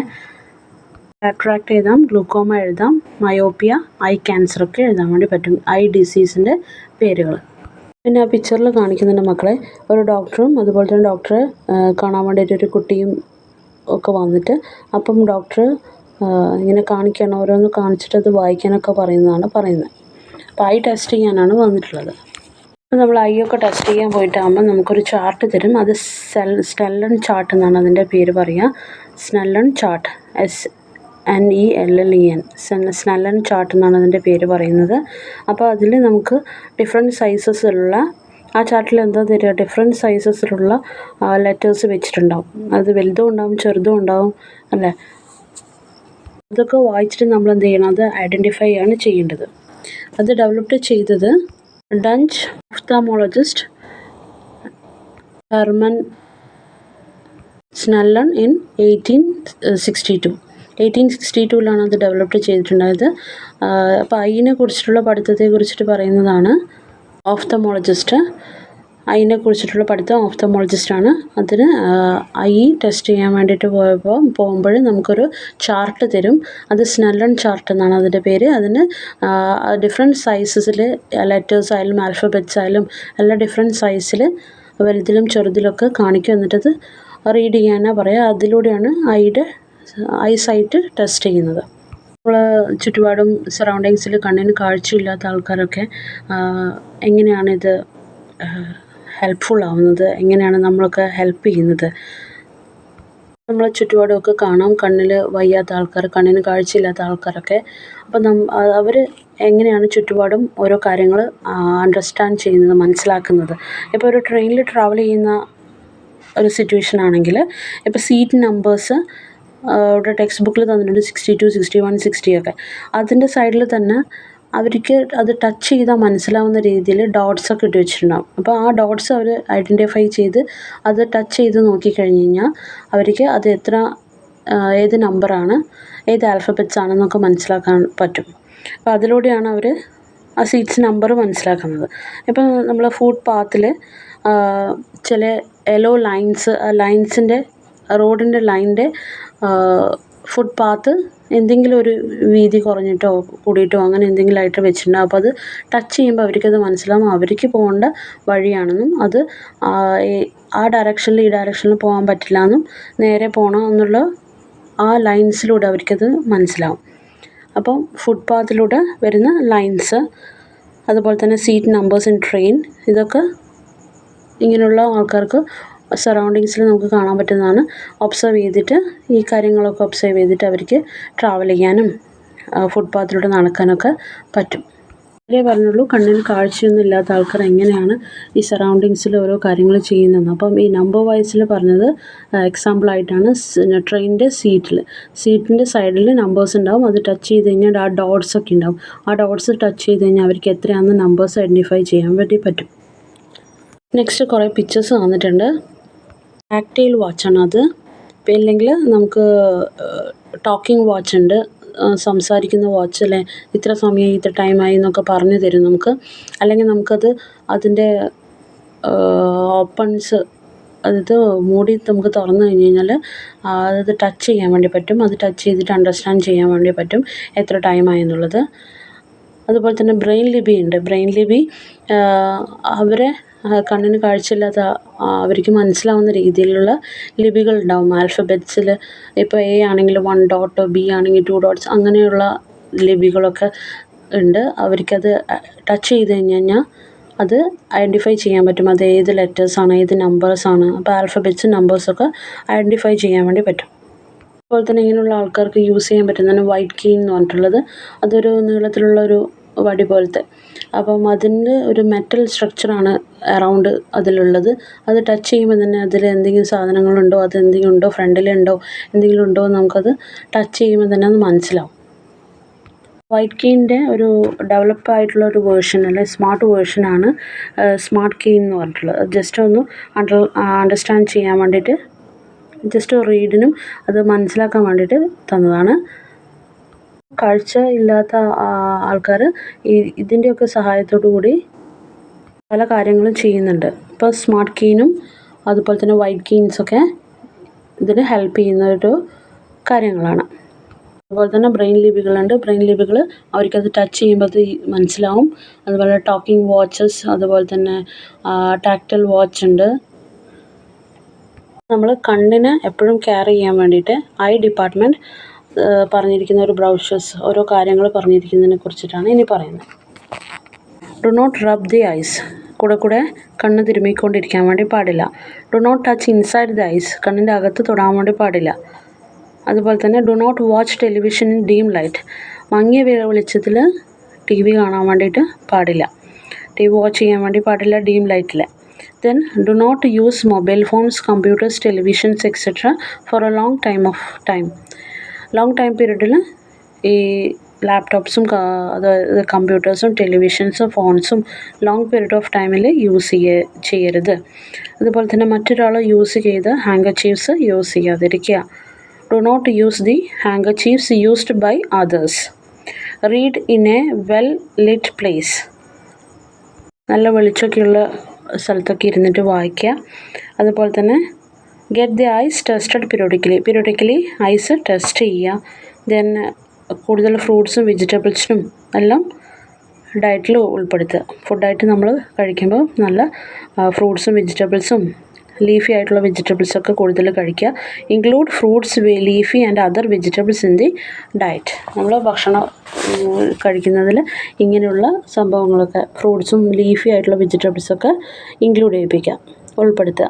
S1: കാറ്ററാക്ട് എഴുതാം, ഗ്ലൂക്കോമ എഴുതാം, മയോപ്പിയ, ഐ ക്യാൻസറൊക്കെ എഴുതാൻ വേണ്ടി പറ്റും ഐ ഡിസീസിൻ്റെ പേരുകൾ. പിന്നെ ആ പിക്ചറിൽ കാണിക്കുന്നുണ്ട് മക്കളെ, ഒരു ഡോക്ടറും അതുപോലെ തന്നെ ഡോക്ടറെ കാണാൻ വേണ്ടിയിട്ട് ഒരു കുട്ടിയും ഒക്കെ വന്നിട്ട്, അപ്പം ഡോക്ടർ ഇങ്ങനെ കാണിക്കണം, ഓരോന്ന് കാണിച്ചിട്ട് അത് വായിക്കാനൊക്കെ പറയുന്നത്. അപ്പോൾ ഐ ടെസ്റ്റ് ചെയ്യാനാണ് വന്നിട്ടുള്ളത്. അപ്പോൾ നമ്മൾ ഐ ഒക്കെ ടെസ്റ്റ് ചെയ്യാൻ പോയിട്ടാകുമ്പോൾ നമുക്കൊരു ചാർട്ട് തരും. അത് സ്നെല്ലൺ ചാർട്ട് എന്നാണ് അതിൻ്റെ പേര് പറയുക. സ്നെല്ലൺ ചാർട്ട്, SNELLEN, സ്നെല്ലൺ ചാർട്ട് എന്നാണ് അതിൻ്റെ പേര് പറയുന്നത്. അപ്പോൾ അതിൽ നമുക്ക് ഡിഫറെൻറ്റ് സൈസസിലുള്ള, ആ ചാർട്ടിൽ എന്താ തരിക? ഡിഫറെൻറ്റ് സൈസസിലുള്ള ലെറ്റേഴ്സ് വെച്ചിട്ടുണ്ടാവും. അത് വലുതും ഉണ്ടാവും, ചെറുതും ഉണ്ടാവും അല്ലേ? അതൊക്കെ വായിച്ചിട്ട് നമ്മൾ എന്ത് ചെയ്യണം? അത് ഐഡൻറ്റിഫൈ ആണ് ചെയ്യേണ്ടത്. അത് ഡെവലപ്പ് ചെയ്തത് ഡച്ച് ഒഫ്താമോളജിസ്റ്റ് ഹെർമൻ സ്നെല്ലൺ ഇൻ 1862 അത് ഡെവലപ്പ് ചെയ്തിട്ടുണ്ടായത്. അപ്പോൾ ഐനെ കുറിച്ചിട്ടുള്ള പഠിത്തത്തെക്കുറിച്ചിട്ട് പറയുന്നതാണ് ഓഫ്തമോളജിസ്റ്റ്. ഐനെ കുറിച്ചിട്ടുള്ള പഠിത്തം ഓഫ്തമോളജിസ്റ്റാണ്. അതിന് ഐ ടെസ്റ്റ് ചെയ്യാൻ വേണ്ടിയിട്ട് പോകുമ്പോൾ നമുക്കൊരു ചാർട്ട് തരും. അത് സ്നെല്ലൺ ചാർട്ട് എന്നാണ് അതിൻ്റെ പേര്. അതിന് ഡിഫറെൻറ്റ് സൈസസിൽ ലെറ്റേഴ്സ് ആയാലും ആൽഫബറ്റ്സ് ആയാലും എല്ലാം ഡിഫറെൻറ്റ് സൈസിൽ വലുതിലും ചെറുതിലൊക്കെ കാണിക്കും. എന്നിട്ടത് റീഡ് ചെയ്യാനാണ് പറയുക. അതിലൂടെയാണ് ഐസൈറ്റ് ടെസ്റ്റ് ചെയ്യുന്നത്. നമ്മൾ ചുറ്റുപാടും സറൗണ്ടിങ്സിൽ കണ്ണിന് കാഴ്ചയില്ലാത്ത ആൾക്കാരൊക്കെ എങ്ങനെയാണിത് ഹെൽപ്ഫുൾ ആവുന്നത്, എങ്ങനെയാണ് നമ്മളൊക്കെ ഹെൽപ്പ് ചെയ്യുന്നത്? നമ്മളെ ചുറ്റുപാടുമൊക്കെ കാണാം. കണ്ണിൽ വയ്യാത്ത ആൾക്കാർ, കണ്ണിന് കാഴ്ചയില്ലാത്ത ആൾക്കാരൊക്കെ. അപ്പം അവർ എങ്ങനെയാണ് ചുറ്റുപാടും ഓരോ കാര്യങ്ങൾ അണ്ടർസ്റ്റാൻഡ് ചെയ്യുന്നത്, മനസ്സിലാക്കുന്നത്? ഇപ്പോൾ ഒരു ട്രെയിനിൽ ട്രാവൽ ചെയ്യുന്ന ഒരു സിറ്റുവേഷൻ ആണെങ്കിൽ, ഇപ്പോൾ സീറ്റ് നമ്പേഴ്സ് ഇവിടെ ടെക്സ്റ്റ് ബുക്കിൽ തന്നിട്ടുണ്ട്, 62, 61, 60 ഒക്കെ. അതിൻ്റെ സൈഡിൽ തന്നെ അവർക്ക് അത് ടച്ച് ചെയ്താൽ മനസ്സിലാവുന്ന രീതിയിൽ ഡോട്ട്സൊക്കെ ഇട്ട് വെച്ചിട്ടുണ്ടാകും. അപ്പോൾ ആ ഡോട്ട്സ് അവർ ഐഡൻറ്റിഫൈ ചെയ്ത് അത് ടച്ച് ചെയ്ത് നോക്കിക്കഴിഞ്ഞ് കഴിഞ്ഞാൽ അവർക്ക് അത് ഏത് നമ്പറാണ്, ഏത് ആൽഫബറ്റ്സ് ആണെന്നൊക്കെ മനസ്സിലാക്കാൻ പറ്റും. അപ്പോൾ അതിലൂടെയാണ് അവർ ആ സീറ്റ്സ് നമ്പർ മനസ്സിലാക്കുന്നത്. ഇപ്പം നമ്മൾ ഫുട് പാത്തിൽ ചില യെല്ലോ ലൈൻസിൻ്റെ റോഡിൻ്റെ ലൈനിൻ്റെ ഫുട് പാത്ത് എന്തെങ്കിലും ഒരു വീതി കുറഞ്ഞിട്ടോ കൂടിയിട്ടോ അങ്ങനെ എന്തെങ്കിലും ആയിട്ട് വെച്ചിട്ടുണ്ടാവും. അപ്പോൾ അത് ടച്ച് ചെയ്യുമ്പോൾ അവർക്കത് മനസ്സിലാവും അവർക്ക് പോകേണ്ട വഴിയാണെന്നും അത് ആ ഡയറക്ഷനിൽ ഈ ഡയറക്ഷനിൽ പോകാൻ പറ്റില്ല എന്നും നേരെ പോകണം എന്നുള്ള ആ ലൈൻസിലൂടെ അവർക്കത് മനസ്സിലാവും. അപ്പം ഫുട്പാത്തിലൂടെ വരുന്ന ലൈൻസ്, അതുപോലെ തന്നെ സീറ്റ് നമ്പേഴ്സ് ഇൻ ട്രെയിൻ, ഇതൊക്കെ ഇങ്ങനെയുള്ള ആൾക്കാർക്ക് സറൗണ്ടിങ്സിൽ നമുക്ക് കാണാൻ പറ്റുന്നതാണ്. ഒബ്സർവ് ചെയ്തിട്ട് ഈ കാര്യങ്ങളൊക്കെ ഒബ്സർവ് ചെയ്തിട്ട് അവർക്ക് ട്രാവൽ ചെയ്യാനും ഫുട്പാത്തിലൂടെ നടക്കാനൊക്കെ പറ്റും. ഇതേ പറഞ്ഞുള്ളൂ, കണ്ണിന് കാഴ്ചയൊന്നും ഇല്ലാത്ത ആൾക്കാർ എങ്ങനെയാണ് ഈ സറൗണ്ടിങ്സിൽ ഓരോ കാര്യങ്ങൾ ചെയ്യുന്നതെന്ന്. അപ്പം ഈ നമ്പർ വൈസിൽ പറഞ്ഞത് എക്സാമ്പിളായിട്ടാണ് ട്രെയിനിൻ്റെ സീറ്റിൻ്റെ സൈഡിൽ നമ്പേഴ്സ് ഉണ്ടാവും. അത് ടച്ച് ചെയ്ത് കഴിഞ്ഞാൽ ആ ഡോട്ട്സ് ഒക്കെ ഉണ്ടാവും. ആ ഡോട്ട്സ് ടച്ച് ചെയ്ത് കഴിഞ്ഞാൽ അവർക്ക് എത്രയാണെന്ന് നമ്പേഴ്സ് ഐഡൻറ്റിഫൈ ചെയ്യാൻ വേണ്ടി പറ്റും. നെക്സ്റ്റ് കുറേ പിക്ചേഴ്സ് തന്നിട്ടുണ്ട്. ടാക്ടൈൽ വാച്ചാണ് അത്. ഇപ്പം ഇല്ലെങ്കിൽ നമുക്ക് ടോക്കിംഗ് വാച്ച് ഉണ്ട്, സംസാരിക്കുന്ന വാച്ച് അല്ലേ, ഇത്ര സമയം ഇത്ര ടൈമായി എന്നൊക്കെ പറഞ്ഞു തരും നമുക്ക്. അല്ലെങ്കിൽ നമുക്കത് അതിൻ്റെ ഓപ്പൺസ്, അതായത് മൂടി നമുക്ക് തുറന്നു കഴിഞ്ഞ് കഴിഞ്ഞാൽ അത് ടച്ച് ചെയ്യാൻ വേണ്ടി പറ്റും. അത് ടച്ച് ചെയ്തിട്ട് അണ്ടർസ്റ്റാൻഡ് ചെയ്യാൻ വേണ്ടി പറ്റും എത്ര ടൈമായി എന്നുള്ളത്. അതുപോലെ തന്നെ ബ്രെയിൻ ലിപി ഉണ്ട്. ബ്രെയിൻ ലിപി അവരെ കണ്ണിന് കാഴ്ചയില്ലാത്ത അവർക്ക് മനസ്സിലാവുന്ന രീതിയിലുള്ള ലിപികൾ ഉണ്ടാവും. ആൽഫബറ്റ്സിൽ ഇപ്പോൾ എ ആണെങ്കിൽ 1 ഡോട്ട്, ബി ആണെങ്കിൽ 2 ഡോട്ട്സ്, അങ്ങനെയുള്ള ലിപികളൊക്കെ ഉണ്ട്. അവർക്കത് ടച്ച് ചെയ്ത് കഴിഞ്ഞാൽ അത് ഐഡൻറ്റിഫൈ ചെയ്യാൻ പറ്റും. അത് ഏത് ലെറ്റേഴ്സാണ്, ഏത് നമ്പേഴ്സാണ്. അപ്പോൾ ആൽഫബറ്റ്സും നമ്പേഴ്സൊക്കെ ഐഡൻറ്റിഫൈ ചെയ്യാൻ വേണ്ടി പറ്റും. അതുപോലെ തന്നെ ഇങ്ങനെയുള്ള ആൾക്കാർക്ക് യൂസ് ചെയ്യാൻ പറ്റുന്നതാണ് വൈറ്റ് കീ എന്ന് പറഞ്ഞിട്ടുള്ളത്. അതൊരു നീളത്തിലുള്ള ഒരു വടി പോലത്തെ, അപ്പം അതിൻ്റെ ഒരു മെറ്റൽ സ്ട്രക്ചറാണ് അറൗണ്ട് അതിലുള്ളത്. അത് ടച്ച് ചെയ്യുമ്പോൾ തന്നെ അതിൽ എന്തെങ്കിലും സാധനങ്ങളുണ്ടോ, അത് എന്തെങ്കിലും ഉണ്ടോ, ഫ്രണ്ടിലുണ്ടോ, എന്തെങ്കിലും ഉണ്ടോ എന്ന് നമുക്കത് ടച്ച് ചെയ്യുമ്പോൾ തന്നെ അത് മനസ്സിലാവും. വൈറ്റ് കീൻ്റെ ഒരു ഡെവലപ്പ് ആയിട്ടുള്ള ഒരു വേർഷൻ, അല്ലെങ്കിൽ സ്മാർട്ട് വേർഷനാണ് സ്മാർട്ട് കീ എന്ന് പറഞ്ഞിട്ടുള്ളത്. ജസ്റ്റ് ഒന്ന് അണ്ടർസ്റ്റാൻഡ് ചെയ്യാൻ വേണ്ടിയിട്ട്, ജസ്റ്റ് റീഡിനും അത് മനസ്സിലാക്കാൻ വേണ്ടിയിട്ട് തന്നതാണ്. കാഴ്ച ഇല്ലാത്ത ആൾക്കാർ ഇതിൻ്റെയൊക്കെ സഹായത്തോടു കൂടി പല കാര്യങ്ങളും ചെയ്യുന്നുണ്ട്. ഇപ്പോൾ സ്മാർട്ട് കീനും അതുപോലെ തന്നെ വൈറ്റ് കീൻസൊക്കെ ഇതിന് ഹെൽപ്പ് ചെയ്യുന്ന ഒരു കാര്യങ്ങളാണ്. അതുപോലെ തന്നെ ബ്രെയിൻ ലിപികളുണ്ട്. ബ്രെയിൻ ലിപികൾ അവർക്കത് ടച്ച് ചെയ്യുമ്പോൾ അത് മനസ്സിലാവും. അതുപോലെ ടോക്കിംഗ് വാച്ചസ്, അതുപോലെ തന്നെ ടാക്ടൈൽ വാച്ച് ഉണ്ട്. നമ്മൾ കണ്ണിനെ എപ്പോഴും കെയർ ചെയ്യാൻ വേണ്ടിയിട്ട് ഐ ഡിപ്പാർട്ട്മെൻറ്റ് പറഞ്ഞിരിക്കുന്ന ഒരു ബ്രൗഷേഴ്സ്, ഓരോ കാര്യങ്ങൾ പറഞ്ഞിരിക്കുന്നതിനെ കുറിച്ചിട്ടാണ് ഇനി പറയുന്നത്. Do not rub the eyes, കൂടെ കണ്ണ് തിരുമ്മിക്കൊണ്ടിരിക്കാൻ വേണ്ടി പാടില്ല. Do not touch inside the eyes, കണ്ണിൻ്റെ അകത്ത് തൊടാൻ വേണ്ടി പാടില്ല. അതുപോലെ തന്നെ do not watch television in dim light, മങ്ങിയ വെളിച്ചത്തിൽ TV കാണാൻ വേണ്ടിയിട്ട് പാടില്ല. TV വാച്ച് ചെയ്യാൻ വേണ്ടി പാടില്ല ഡീം ലൈറ്റിൽ. Then do not use mobile phones, computers, televisions etc. for a long time. Long time പീരീഡിൽ ഈ ലാപ്ടോപ്സും അതായത് കമ്പ്യൂട്ടേഴ്സും ടെലിവിഷൻസും ഫോൺസും ലോങ് പീരീഡ് ഓഫ് ടൈമിൽ യൂസ് ചെയ്യരുത്. അതുപോലെ തന്നെ മറ്റൊരാൾ യൂസ് ചെയ്ത ഹാങ്കർചീഫ്സ് യൂസ് ചെയ്യാതിരിക്കുക. Do not use the handkerchiefs used by others. Read in a well lit place, നല്ല വെളിച്ചമൊക്കെയുള്ള സ്ഥലത്തൊക്കെ ഇരുന്നിട്ട് വായിക്കുക. അതുപോലെ തന്നെ get the eyes tested periodically eyes test ചെയ്യുക. ദെൻ കൂടുതൽ ഫ്രൂട്ട്സും വെജിറ്റബിൾസിനും എല്ലാം ഡയറ്റിൽ ഉൾപ്പെടുത്തുക. ഫുഡായിട്ട് നമ്മൾ കഴിക്കുമ്പോൾ നല്ല ഫ്രൂട്ട്സും വെജിറ്റബിൾസും ലീഫി ആയിട്ടുള്ള വെജിറ്റബിൾസൊക്കെ കൂടുതൽ കഴിക്കുക. Include fruits, leafy and other vegetables in the diet. നമ്മൾ ഭക്ഷണം കഴിക്കുന്നതിൽ ഇങ്ങനെയുള്ള സംഭവങ്ങളൊക്കെ, ഫ്രൂട്ട്സും ലീഫി ആയിട്ടുള്ള വെജിറ്റബിൾസൊക്കെ ഇൻക്ലൂഡ് ചെയ്യിപ്പിക്കുക, ഉൾപ്പെടുത്തുക.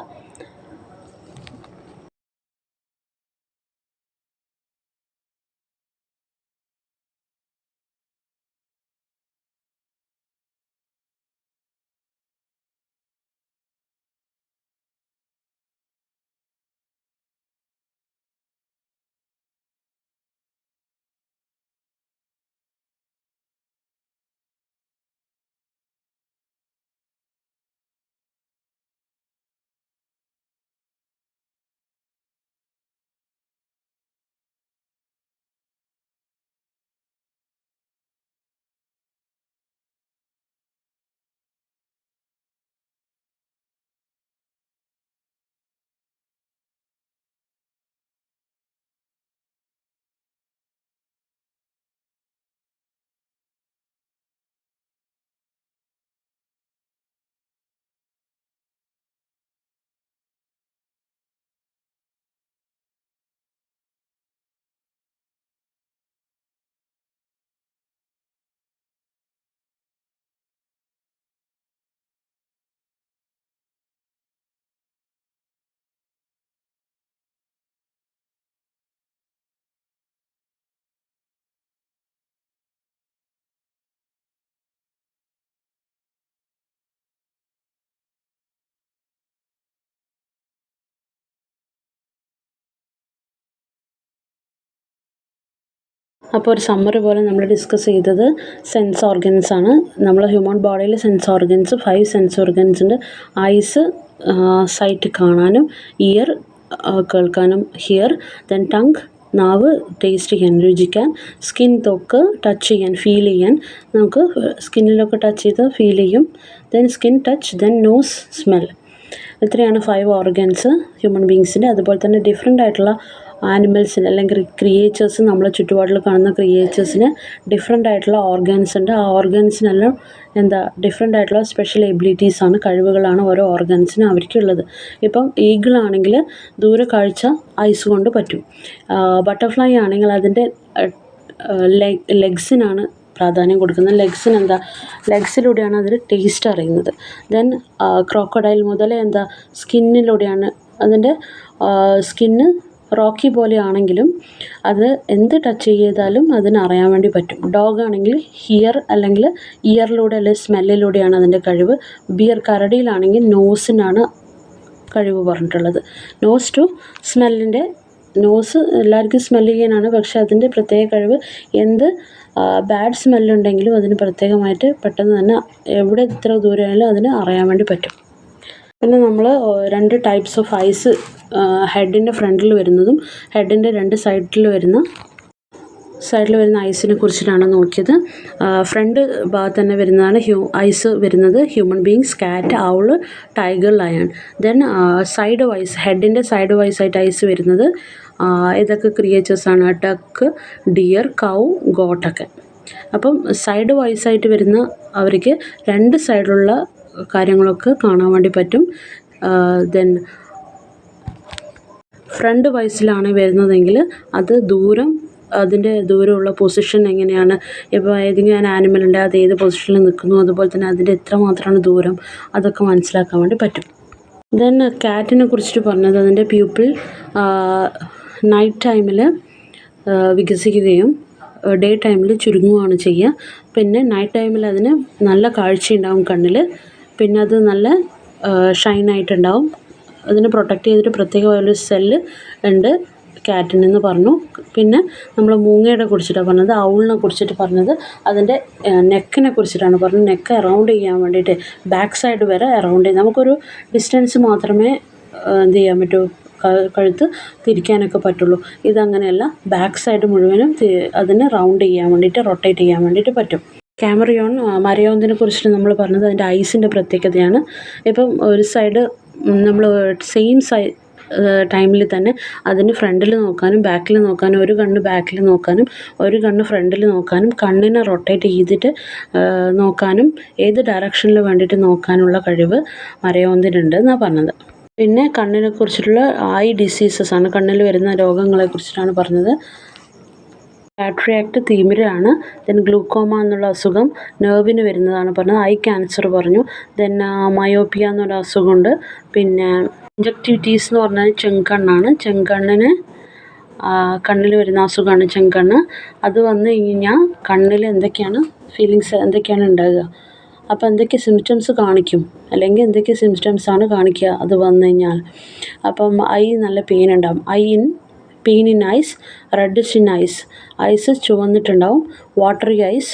S1: അപ്പോൾ ഒരു സമ്മറി പോലെ നമ്മൾ ഡിസ്കസ് ചെയ്തത് സെൻസ് ഓർഗൻസ് ആണ്. നമ്മളെ ഹ്യൂമൻ ബോഡിയിൽ സെൻസ് ഓർഗൻസ് 5 സെൻസ് ഓർഗൻസ് ഉണ്ട്. ഐസ് സൈറ്റ് കാണാനും, ഇയർ കേൾക്കാനും, ഹിയർ, ദെൻ ടങ് നാവ് ടേസ്റ്റ് ചെയ്യാൻ രുചിക്കാൻ, സ്കിൻ ത്വക്ക് ടച്ച് ചെയ്യാൻ ഫീൽ ചെയ്യാൻ, നമുക്ക് സ്കിന്നിലൊക്കെ ടച്ച് ചെയ്ത് ഫീൽ ചെയ്യും. Then skin touch, then nose smell. ഇത്രയാണ് 5 ഓർഗൻസ് ഹ്യൂമൻ ബീങ്സിൻ്റെ. അതുപോലെ തന്നെ ഡിഫറെൻ്റ് ആയിട്ടുള്ള ആനിമൽസിന് അല്ലെങ്കിൽ ക്രിയേച്ചേഴ്സ്, നമ്മളെ ചുറ്റുപാടിൽ കാണുന്ന ക്രിയേച്ചേഴ്സിന് ഡിഫറെൻ്റ് ആയിട്ടുള്ള ഓർഗൻസ് ഉണ്ട്. ആ ഓർഗൻസിനെല്ലാം ഡിഫറെൻ്റ് ആയിട്ടുള്ള സ്പെഷ്യൽ എബിലിറ്റീസാണ്, കഴിവുകളാണ് ഓരോ ഓർഗൻസിനും അവർക്കുള്ളത്. ഇപ്പം ഈഗിളാണെങ്കിൽ ദൂരെ കാഴ്ച ഐസ് കൊണ്ട് പറ്റും. ബട്ടർഫ്ലൈ ആണെങ്കിൽ അതിൻ്റെ ലെഗ്സിനാണ് പ്രാധാന്യം കൊടുക്കുന്നത്. ലെഗ്സിലൂടെയാണ് അതിൽ ടേസ്റ്റ് അറിയുന്നത്. ദെൻ ക്രോക്കഡൈൽ മുതലേ സ്കിന്നിലൂടെയാണ്. അതിൻ്റെ സ്കിന്ന് റോക്കി പോലെയാണെങ്കിലും അത് എന്ത് ടച്ച് ചെയ്താലും അതിന് അറിയാൻ വേണ്ടി പറ്റും. ഡോഗ് ആണെങ്കിൽ ഹിയർ അല്ലെങ്കിൽ ഇയറിലൂടെ അല്ലെങ്കിൽ സ്മെല്ലിലൂടെയാണ് അതിൻ്റെ കഴിവ്. കരടിയിലാണെങ്കിൽ നോസിനാണ് കഴിവ് പറഞ്ഞിട്ടുള്ളത്. നോസ് ടു സ്മെല്ലിൻ്റെ നോസ് എല്ലാവർക്കും സ്മെല്ല് ചെയ്യാനാണ്. പക്ഷേ അതിൻ്റെ പ്രത്യേക കഴിവ് എന്ത് ബാഡ് സ്മെല്ലുണ്ടെങ്കിലും അതിന് പ്രത്യേകമായിട്ട് പെട്ടെന്ന് തന്നെ എവിടെ എത്ര ദൂരമായാലും അതിന് അറിയാൻ വേണ്ടി പറ്റും. പിന്നെ നമ്മൾ 2 ടൈപ്സ് ഓഫ് ഐസ്, ഹെഡിൻ്റെ ഫ്രണ്ടിൽ വരുന്നതും ഹെഡിൻ്റെ 2 സൈഡിൽ വരുന്ന ഐസിനെ കുറിച്ചിട്ടാണ് നോക്കിയത്. ഫ്രണ്ട് ഭാഗത്ത് തന്നെ വരുന്നതാണ് ഐസ് വരുന്നത് human beings, cat, owl, tiger, lion. Then side wise, ഹെഡിൻ്റെ സൈഡ് വൈസ് ആയിട്ട് ഐസ് വരുന്നത് ഇതൊക്കെ ക്രിയേച്ചേഴ്സാണ്. ഡക്ക്, ഡിയർ, കൗ, ഗോട്ടൊക്കെ. അപ്പം സൈഡ് വൈസായിട്ട് വരുന്ന അവർക്ക് 2 സൈഡിലുള്ള കാര്യങ്ങളൊക്കെ കാണാൻ വേണ്ടി പറ്റും. ദെൻ ഫ്രണ്ട് വൈസിലാണ് വരുന്നതെങ്കിൽ അത് അതിൻ്റെ ദൂരമുള്ള പൊസിഷൻ എങ്ങനെയാണ്, ഇപ്പോൾ ഏതെങ്കിലും ആനിമൽ ഉണ്ട് അത് ഏത് പൊസിഷനിൽ നിൽക്കുന്നു, അതുപോലെ തന്നെ അതിൻ്റെ എത്രമാത്രമാണ് ദൂരം, അതൊക്കെ മനസ്സിലാക്കാൻ വേണ്ടി പറ്റും. ദെൻ കാറ്റിനെ കുറിച്ചിട്ട് പറഞ്ഞത് അതിൻ്റെ പ്യൂപ്പിൾ നൈറ്റ് ടൈമിൽ വികസിക്കുകയും ഡേ ടൈമിൽ ചുരുങ്ങുകയാണ് ചെയ്യുക. പിന്നെ നൈറ്റ് ടൈമിൽ അതിന് നല്ല കാഴ്ചയുണ്ടാവും കണ്ണിൽ. പിന്നെ അത് നല്ല ഷൈനായിട്ടുണ്ടാവും. അതിനെ പ്രൊട്ടക്റ്റ് ചെയ്തിട്ട് പ്രത്യേകമായൊരു സെല്ല് ഉണ്ട് കാറ്റിനെന്ന് പറഞ്ഞു. പിന്നെ നമ്മൾ മൂങ്ങയുടെ കുറിച്ചിട്ടാണ് പറഞ്ഞത്. ഔളിനെ കുറിച്ചിട്ട് പറഞ്ഞത് അതിൻ്റെ നെക്കിനെ കുറിച്ചിട്ടാണ് പറഞ്ഞത്. നെക്ക് അറൗണ്ട് ചെയ്യാൻ വേണ്ടിയിട്ട് ബാക്ക് സൈഡ് വരെ അറൗണ്ട് ചെയ്യും. നമുക്കൊരു ഡിസ്റ്റൻസ് മാത്രമേ ചെയ്യാൻ പറ്റൂ, കഴുത്ത് തിരിക്കാനൊക്കെ പറ്റുള്ളൂ. ഇതങ്ങനെയല്ല, ബാക്ക് സൈഡ് മുഴുവനും അതിന് റൗണ്ട് ചെയ്യാൻ വേണ്ടിയിട്ട്, റൊട്ടേറ്റ് ചെയ്യാൻ വേണ്ടിയിട്ട് പറ്റും. മരയോന്തിനെ കുറിച്ചിട്ട് നമ്മൾ പറഞ്ഞത് അതിൻ്റെ ഐസിൻ്റെ പ്രത്യേകതയാണ്. ഇപ്പം ഒരു സൈഡ് നമ്മൾ സെയിം ടൈമിൽ തന്നെ അതിന് ഫ്രണ്ടിൽ നോക്കാനും ബാക്കിൽ നോക്കാനും, ഒരു കണ്ണ് ബാക്കിൽ നോക്കാനും ഒരു കണ്ണ് ഫ്രണ്ടിൽ നോക്കാനും, കണ്ണിനെ റൊട്ടേറ്റ് ചെയ്തിട്ട് നോക്കാനും, ഏത് ഡയറക്ഷനിൽ വേണ്ടിയിട്ട് നോക്കാനുള്ള കഴിവ് മരയോന്തിനുണ്ട് എന്നാണ് പറഞ്ഞത്. പിന്നെ കണ്ണിനെ കുറിച്ചിട്ടുള്ള ഐ ഡിസീസസ് ആണ്, കണ്ണിൽ വരുന്ന രോഗങ്ങളെ കുറിച്ചിട്ടാണ് പറഞ്ഞത്. കാട്രാക്ട് തിമിരാണ്. ദെൻ ഗ്ലൂക്കോമ എന്നുള്ള അസുഖം നെർവിന് വരുന്നതാണ് പറഞ്ഞത്. ഐ ക്യാൻസർ പറഞ്ഞു. ദെൻ മയോപ്പിയ എന്നൊരു അസുഖമുണ്ട്. പിന്നെ കൺജക്റ്റിവിറ്റീസ് എന്ന് പറഞ്ഞാൽ ചെങ്കണ്ണാണ്. കണ്ണിൽ വരുന്ന അസുഖമാണ് ചെങ്കണ്ണ്. അത് വന്നു കഴിഞ്ഞാൽ കണ്ണിൽ എന്തൊക്കെയാണ് ഫീലിങ്സ്, എന്തൊക്കെയാണ് ഉണ്ടാകുക, അപ്പോൾ എന്തൊക്കെ സിംറ്റംസ് കാണിക്കും, അല്ലെങ്കിൽ എന്തൊക്കെ സിംറ്റംസാണ് കാണിക്കുക അത് വന്നു കഴിഞ്ഞാൽ. അപ്പം നല്ല പെയിൻ ഉണ്ടാകും. Pain in eyes, reddish in eyes, eyes ചുവന്നിട്ടുണ്ടാവും. വാട്ടറി ഐസ്,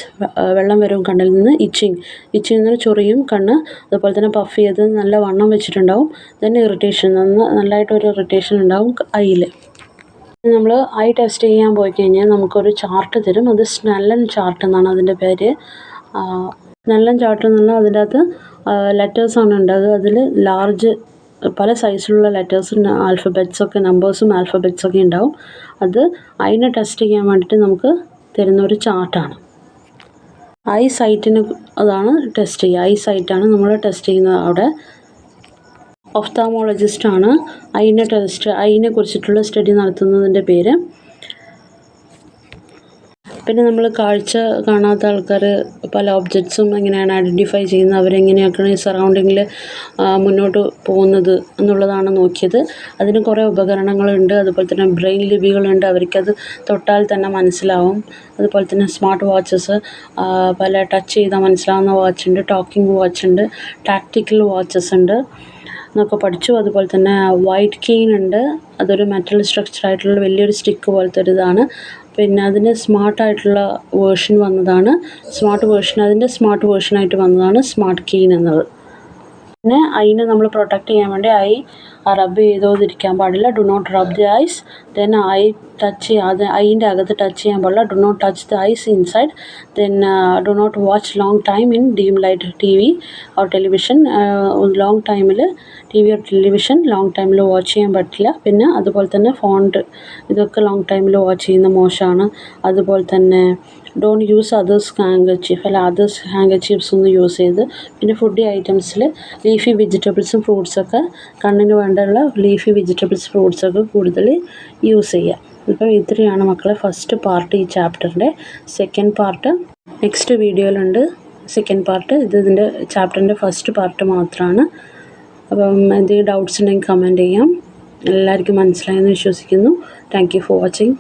S1: വെള്ളം വരും കണ്ണിൽ നിന്ന്. ഇച്ചിങ് എന്ന് ചൊറിയും കണ്ണ്. അതുപോലെ തന്നെ പഫ് ചെയ്ത് നല്ല വണ്ണം വെച്ചിട്ടുണ്ടാവും. ദെൻ ഇറിറ്റേഷൻ, നല്ലതായിട്ടൊരു ഇറിറ്റേഷൻ ഉണ്ടാവും ഐയിൽ. നമ്മൾ ഐ ടെസ്റ്റ് ചെയ്യാൻ പോയി കഴിഞ്ഞാൽ നമുക്കൊരു ചാർട്ട് തരും. അത് സ്നെല്ലൻ ചാർട്ട് എന്നാണ് അതിൻ്റെ പേര്. സ്നെല്ലൻ ചാർട്ട് എന്ന് പറഞ്ഞാൽ അതിൻ്റെ അകത്ത് ലെറ്റേഴ്സാണ് ഉണ്ടാകുക. അതിൽ ലാർജ് പല സൈസിലുള്ള ലെറ്റേഴ്സും ആൽഫബറ്റ്സൊക്കെ, നമ്പേഴ്സും ആൽഫബറ്റ്സൊക്കെ ഉണ്ടാവും. അത് അതിനെ ടെസ്റ്റ് ചെയ്യാൻ വേണ്ടിയിട്ട് നമുക്ക് തരുന്നൊരു ചാർട്ടാണ്. ഐ സൈറ്റിന് അതാണ് ടെസ്റ്റ് ചെയ്യുക. ഐ സൈറ്റാണ് നമ്മൾ ടെസ്റ്റ് ചെയ്യുന്നത്. അവിടെ ഒഫ്താമോളജിസ്റ്റാണ് അതിനെ കുറിച്ചിട്ടുള്ള സ്റ്റഡി നടത്തുന്നതിൻ്റെ പേര്. പിന്നെ നമ്മൾ കാഴ്ച കാണാത്ത ആൾക്കാർ പല ഒബ്ജക്ട്സും എങ്ങനെയാണ് ഐഡൻറ്റിഫൈ ചെയ്യുന്നത്, അവരെങ്ങനെയൊക്കെയാണ് ഈ സറൗണ്ടിങ്ങിൽ മുന്നോട്ട് പോകുന്നത് എന്നുള്ളതാണ് നോക്കിയത്. അതിന് കുറേ ഉപകരണങ്ങളുണ്ട്. അതുപോലെ തന്നെ ബ്രെയിൻ ലിപികളുണ്ട്, അവർക്കത് തൊട്ടാൽ തന്നെ മനസ്സിലാവും. അതുപോലെ തന്നെ സ്മാർട്ട് വാച്ചസ്, പല ടച്ച് ചെയ്താൽ മനസ്സിലാവുന്ന വാച്ചുണ്ട്, ടോക്കിംഗ് വാച്ചുണ്ട്, ടാക്റ്റിക്കൽ വാച്ചസ് ഉണ്ട് എന്നൊക്കെ പഠിച്ചു. അതുപോലെ തന്നെ വൈറ്റ് കെയിൻ ഉണ്ട്. അതൊരു മെറ്റൽ സ്ട്രക്ചറായിട്ടുള്ള വലിയൊരു സ്റ്റിക്ക് പോലത്തെ ഒരു ഇതാണ്. പിന്നെ അതിന് സ്മാർട്ടായിട്ടുള്ള വേർഷൻ വന്നതാണ്. അതിൻ്റെ സ്മാർട്ട് വേർഷനായിട്ട് വന്നതാണ് സ്മാർട്ട് കീൻ എന്നത്. പിന്നെ ഐനെ നമ്മൾ പ്രൊട്ടക്റ്റ് ചെയ്യാൻ വേണ്ടി ഐ റബ്ബ് ചെയ്തോണ്ടിരിക്കാൻ പാടില്ല. Do not rub the eyes. Then eye ഐൻ്റെ അകത്ത് ടച്ച് ചെയ്യാൻ പാടില്ല. Do not touch the eyes inside. Then do not watch long time in dim light T V or television. Long ടൈമിൽ T V or television long ടൈമിൽ watch ചെയ്യാൻ പറ്റില്ല. പിന്നെ അതുപോലെ തന്നെ ഫോണ്ട് ഇതൊക്കെ ലോങ് ടൈമിൽ വാച്ച് ചെയ്യുന്ന മോശമാണ്. അതുപോലെ തന്നെ ഡോണ്ട് യൂസ് അതേഴ്സ് ഹാങ്കർചീഫ്, അല്ല അതേഴ്സ് ഹാങ്കർചീഫ്സ് ഒന്നും യൂസ് ചെയ്ത്. പിന്നെ ഫുഡ് ഐറ്റംസിൽ ലീഫി വെജിറ്റബിൾസും ഫ്രൂട്ട്സൊക്കെ കണ്ണിന് വേണ്ടിയുള്ള ലീഫി വെജിറ്റബിൾസ് ഫ്രൂട്ട്സൊക്കെ കൂടുതൽ യൂസ് ചെയ്യുക. ഇപ്പോൾ ഇത്രയാണ് മക്കളെ ഫസ്റ്റ് പാർട്ട് ഈ ചാപ്റ്ററിൻ്റെ. സെക്കൻഡ് പാർട്ട് നെക്സ്റ്റ് വീഡിയോയിലുണ്ട്. സെക്കൻഡ് പാർട്ട് ഇതിൻ്റെ ചാപ്റ്ററിൻ്റെ ഫസ്റ്റ് പാർട്ട് മാത്രമാണ്. അപ്പം എന്തെങ്കിലും ഡൗട്ട്സ് ഉണ്ടെങ്കിൽ കമൻറ്റ് ചെയ്യാം. എല്ലാവർക്കും മനസ്സിലായെന്ന് വിശ്വസിക്കുന്നു. Thank you for watching.